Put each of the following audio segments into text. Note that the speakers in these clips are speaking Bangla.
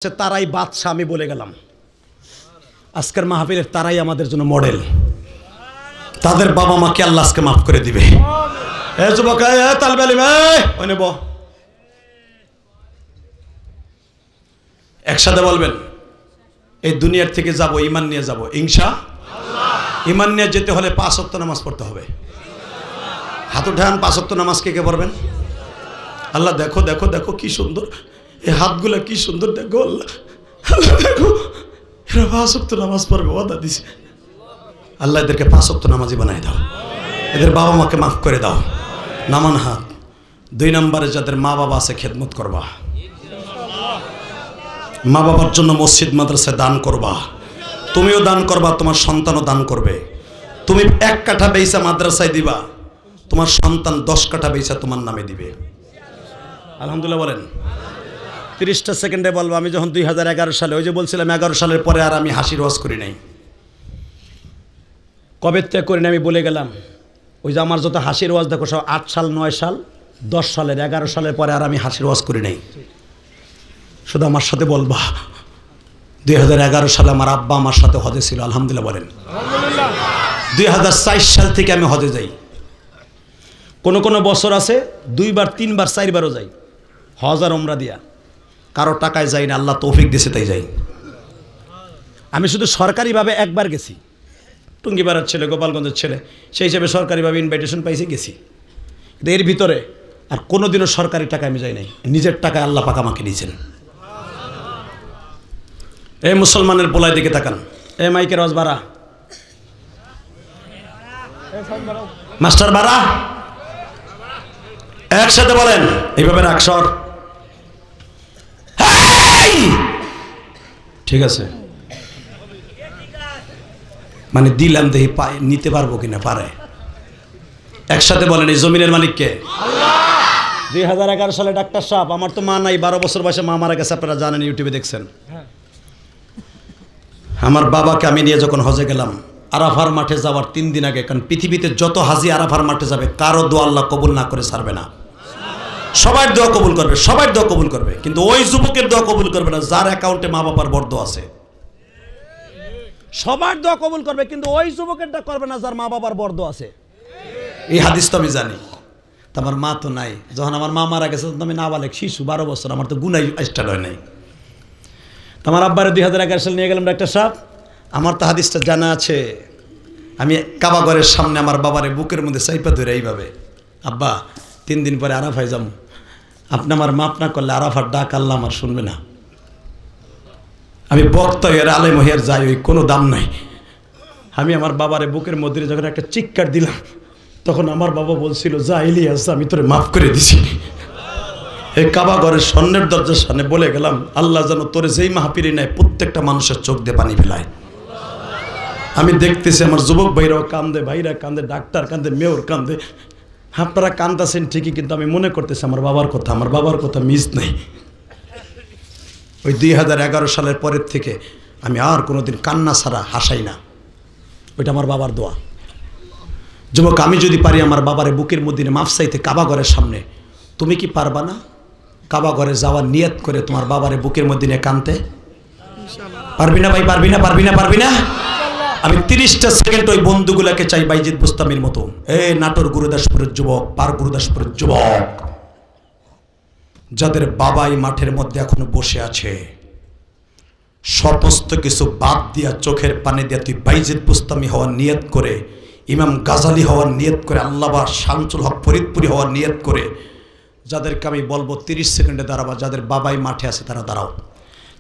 তারাই বাদশা আমি বলে গেলাম আজকের মাহফিলের তারাই আমাদের জন্য মডেল তাদের বাবা মাকে আল্লাহ আজকে মাফ করে দিবে এ যুবক এ তালবে আলিম ওই নেব একসাথে বলবেন এই দুনিয়ার থেকে যাব ঈমান নিয়ে যাব ইনশাআল্লাহ ঈমান নিয়ে যেতে হলে 5 ওয়াক্ত নামাজ পড়তে হবে হাত উঠান 5 ওয়াক্ত নামাজ কে কে পড়বেন আল্লাহ দেখো দেখো দেখো কি সুন্দর এই হাতগুলা কি সুন্দর দেখো আল্লাহ দেখো এরা 5 ওয়াক্ত নামাজ পড়বে ওয়াদা দিছে আল্লাহ এদেরকে 5 ওয়াক্ত নামাজি বানায় দাও এদের বাবা মাকে মাফ করে দাও নামান হাত 2 নম্বরে যাদের মা বাবা আছে খেদমত করবা মা বাবার জন্য মসজিদ মাদ্রাসায় দান করবা তুমিও দান করবা তোমার সন্তানও দান করবে তুমি 1 কাঠা বেইসা মাদ্রাসায় দিবা তোমার সন্তান 10 কাঠা বেইসা তোমার নামে দিবে আলহামদুলিল্লাহ বলেন 30টা সেকেন্ডে বলবো আমি যখন 2011 সালে ওই যে বলছিলাম 11 সালের পরে আর আমি হাসির ওয়াজ করি নাই কবে থেকে করি না আমি বলে গেলাম ওই যে আমার যত হাসির ওয়াজ দেখো সব 8 সাল 9 সাল 10 সালের 11 সালের পরে আর আমি হাসির ওয়াজ করি নাই শুধু আমার সাথে বলবা 2011 সালে আমার আব্বা আমার সাথে হজে ছিল আলহামদুলিল্লাহ বলেন আলহামদুলিল্লাহ 2004 সাল থেকে আমি হজে যাই কোন কোন বছর আছে 2 বার 3 বার 4 বারও যাই হজ আর উমরা দিয়া কারো টাকায় যাই না আল্লাহ তৌফিক দিয়েছে তাই যাই আমি শুধু সরকারিভাবে একবার গেছি টুঙ্গিপাড়ার ছেলে গোপালগঞ্জের ছেলে সেই হিসেবে সরকারিভাবে ইনভাইটেশন পাইছি গেছি এর ভিতরে আর কোনোদিনও সরকারি টাকা আমি যাই নাই নিজের টাকায় আল্লাহ পাক আমাকে দিয়েছেন এই মুসলমানের পোলায় দিকে তাকান এ মাইকের আওয়াজ বাড়া মাস্টার বাড়া একসাথে বলেন এইভাবে রাখসর ঠিক আছে মানে দিলাম দেখি নিতে পারবো কিনা পারে একসাথে বলেন এই জমিনের মালিক কে আল্লাহ 2011 সালে ডাক্তার সাহেব আমার তো মা নাই 12 বছর বয়সে মা মারা গেছে আপনারা জানেন ইউটিউবে দেখছেন আমার বাবাকে আমি নিয়ে যখন হজে গেলাম আরাফার মাঠে যাওয়ার 3 দিন আগে কারণ পৃথিবীতে যত হাজি আরাফার মাঠে যাবে কারো দোয়া আল্লাহ কবুল না করে ছাড়বে না সবার দোয়া কবুল করবে সবার দোয়া কবুল করবে কিন্তু ওই যুবকের দোয়া কবুল করবে না যার অ্যাকাউন্টে মা বাবার বর্দ আছে সবার দোয়া কবুল করবে কিন্তু ওই যুবকেরটা করবে না যার মা বাবার বর্দ আছে এই হাদিস তো আমি জানি তো আমার মা তো নাই যখন আমার মা মারা গেছে তখন আমি নাবালেক শিশু 12 বছর আমার তো গুনাই স্টার্ট হয় নাই আমার আব্বারে 2011 সালে নিয়ে গেলাম ডাক্তার সাহেব আমার তো হাদিসটা জানা আছে আমি কাবা ঘরের সামনে আমার বাবারে বুকের মধ্যে চাইপা ধরে এইভাবে আব্বা 3 দিন পরে আরাফায় যাবো আপনি আমার মাপ না করলে আরাফার ডাক আল্লাহ আমার শুনবে না আমি বক্তা হয়ে আলেম হয়ে যাই ওই কোনো দাম নাই আমি আমার বাবারে বুকের মধ্যে যখন একটা চিৎকার দিলাম তখন আমার বাবা বলছিল যা ইলিয়াস আমি তোরে মাফ করে দিছি এই কাবা ঘরের স্বর্ণের দরজার সামনে বলে গেলাম আল্লাহ যেন তোরে যেই মাহফিলে নেয় প্রত্যেকটা মানুষের চোখ দিয়ে পানি ফেলায় আমি দেখতেছি আমার যুবক ভাইরাও কান্দে ভাইরা কান্দে ডাক্তার কান্দে মেয়র কান্দে আপনারা কান্দাছেন ঠিকই কিন্তু আমি মনে করতেছি আমার বাবার কথা মিস নেই ওই 2011 সালের পরের থেকে আমি আর কোনোদিন কান্না ছাড়া হাসাই না ওইটা আমার বাবার দোয়া যুবক আমি যদি পারি আমার বাবারে বুকের মধ্যে মাফ চাইতে কাবা ঘরের সামনে তুমি কি পারবা না কাবা ঘরে যাওয়ার নিয়ত করে তোমার বাবারে বুকের মধ্যে নিয়ে কানতে পারবি না ভাই পারবি না আমি 30টা সেকেন্ড ওই বন্ধুগুলাকে চাই বাইজিদ বুস্তামির মতো নাটোর গুরুদাসপুরের যুবক পার গুরুদাসপুরের যুবক যাদের বাবাই মাঠের মধ্যে এখনো বসে আছে সমস্ত কিছু বাদ দিয়া চোখের পানি দিয়া তুই বাইজিদ বুস্তামি হওয়ার নিয়ত করে ইমাম গাজালি হওয়ার নিয়ত করে আল্লামা শামসুল হক ফরিদপুরি হওয়ার নিয়ত করে যাদেরকে আমি বলবো 30 সেকেন্ডে দাঁড়াবা যাদের বাবাই মাঠে আছে তারা দাঁড়াও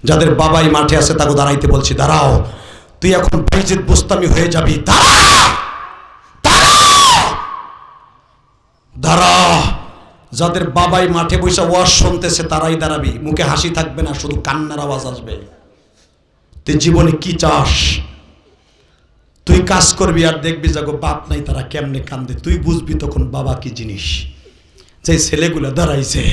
যাদের বাবাই মাঠে আছে তাকে দাঁড়াইতে বলছি দাঁড়াও তুই এখন বাইজিদ বুস্তামি হয়ে যাবি দাঁড়া যাদের বাবাই মাঠে বসে ওয়াজ শুনতেছে তারাই দাঁড়াবি মুখে হাসি থাকবে না শুধু কান্নার আওয়াজ আসবে তুই জীবনে কি চাস তুই কাজ করবি আর দেখবি যাগো বাপ নাই তারা কেমনে কান্দে তুই বুঝবি তখন বাবা কি জিনিস যে ছেলেগুলা দাঁড়াইছে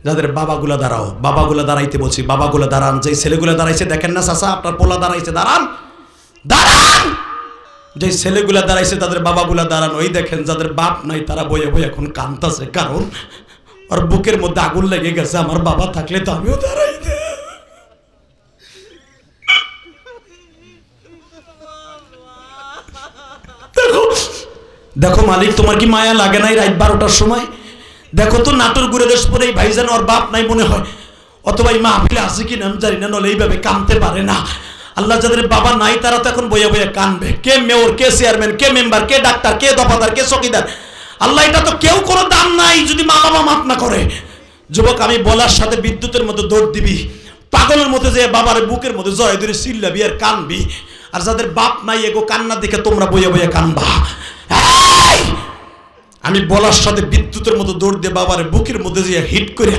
যাদের বাবাগুলা দাঁড়াও বাবাগুলা দাঁড়াইতে বলছি বাবাগুলা দাঁড়ান যে ছেলেগুলা দাঁড়াইছে দেখেন না চাচা আপনার পোলা দাঁড়াইছে দাঁড়ান যে ছেলেগুলা দাঁড়াইছে তাদের বাবাগুলা দাঁড়ান ওই দেখেন যাদের বাপ নাই তারা বয়ে বয়ে এখন কাঁদতেছে কারণ আর বুকের মধ্যে আগুন লেগে গেছে আমার বাবা থাকলে তো আমিও দাঁড়াইতে দেখো মালিক, তোমার কি মায়া লাগে নাই রাত 12টার সময়? দেখো তো নাটোর ঘুরে দেশ পরে এই ভাইজান ওর বাপ নাই মনে হয়, অথবা এই মাহফিলে আছে কি না আমি জানি না, নলে এইভাবে কাঁদতে পারে না। আল্লাহ যাদের বাবা নাই তারা তো এখন বইয়া বইয়া কানবে। কে মেয়র, কে চেয়ারম্যান, কে মেম্বার, কে ডাক্তার, কে দফাদার, কে চকিদার। আল্লাহ এটা তো কেউ কোনো দাম নাই যদি মা বাবা মাফ না করে। যুবক, আমি বলার সাথে বিদ্যুতের মতো দৌড় দিবি, পাগলের মতো যে বাবার বুকের মধ্যে জয় ধরে চিল্লাবি আর কানবি। আর যাদের বাপ নাই এগো কান্না দেখে তোমরা বইয়া বইয়া কানবা। আমি বলার সাথে বিদ্যুতের মতো দৌড় দিয়ে বাবার বুকের মধ্যে যে হিট করে,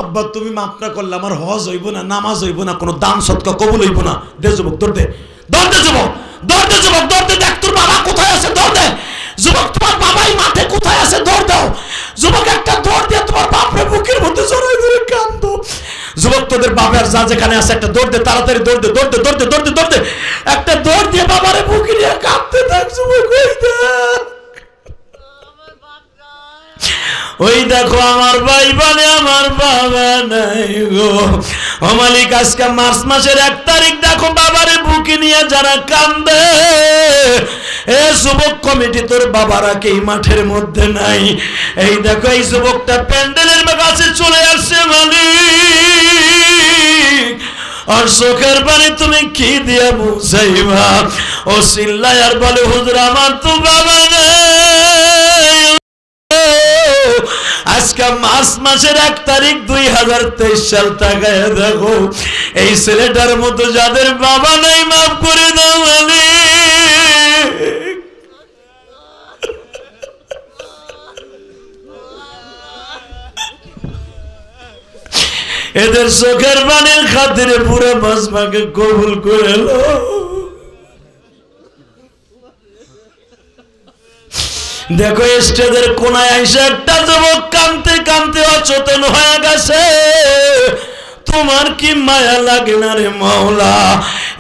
আব্বা তুমি মাফ না করলে আমার হজ হইব না, নামাজ হইব না, কোনো দান সৎকা কবুল হইব না। দে যুবক, দৌড় দে, দৌড় দে যুবক, দৌড় দে যুবক, দৌড় দে। দেখ তোর বাবা কোথায় আছে, দৌড় দে যুবক। তোমার বাবাই মাঠে কোথায় আছে, দৌড় দাও যুবক। একটা দৌড় দিয়ে তোমার বাপরে বুকের মধ্যে জড়াই ধরে কান্দো। যুবক, তোদের বাবার যা যেখানে আছে একটা দৌড় দে, তাড়াতাড়ি দৌড় দে, দৌড় দে, দৌড় দে, দৌড় দে, দৌড় দে। একটা দৌড় দিয়ে বাবারে বুকে নিয়ে কাঁদতে থাক যুবক। ওই দেখো আমার ভাই বলে আমার বাবা নাই গো। ও মালিক, আজকে মার্চ মাসের 1 তারিখ দেখো বাবারে বুকে নিয়ে যারা কান্দে। এ যুবক কমিটি, তোর বাবারা কি এই মাঠের মধ্যে নাই? এই দেখো এই যুবকটা প্যান্ডেলের কাছে চলে আসছে মালিক। আর চোখের পানি তুমি কি দিয়ে বুঝাইবা? ও চিল্লায় আর বলে হুজুর আমার তো বাবা নাই। আজকে মার্চ মাসের 1 তারিখ 2023 সাল তাকায় দেখো এই ছেলেটার মতো যাদের বাবা নাই মাফ করে দাও মালিক। এদের চোখের পানির খাতিরে পুরো মাজমাকে কবুল করে লো। দেখো স্টেজের কোনায় আইসা একটা যুবক কাঁদতে কাঁদতে অচেতন হয়ে গেছে। তোমার কি মায়া লাগে না রে মাওলা?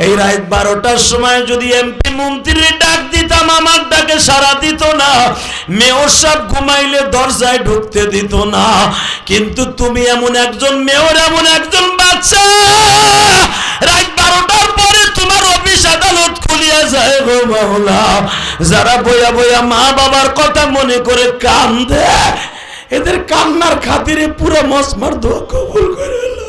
এই রাত 12টার সময় যদি এমপি মন্ত্রী ডাক দিতাম আমার ডাকে সাড়া দিত না, মেয়র সাহেব ঘুমাইলে দরজায় ঢুকতে দিত না। কিন্তু তুমি এমন একজন মেয়র, এমন একজন বাচ্চা, রাত 12টার পরে তোমার অফিস আদালত খুলিয়া যায় গো মাওলা। যারা বইয়া বইয়া মা বাবার কথা মনে করে কান্দে, এদের কান্নার খাতিরে পুরো মসমার দোয়া কবুল করে এলো।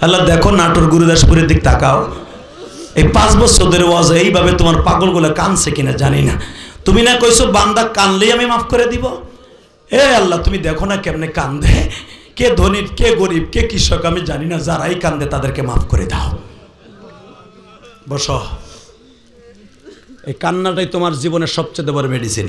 আল্লাহ দেখো নাটোর গুরুদাসপুরের দিক তাকাও। এই 5 বছর ধরে ওয়াজ এইভাবে তোমার পাগলগুলো কানছে কিনা জানি না। তুমি না কইছো বান্দা কানলেই আমি মাফ করে দিব। এ আল্লাহ, তুমি দেখো না কেমনে কান্দে। কে ধনী, কে গরিব, কে কৃষক আমি জানি না, যারাই কান্দে তাদেরকে মাফ করে দাও। বসো, এই কান্নাটাই তোমার জীবনের সবচেয়ে বড় মেডিসিন।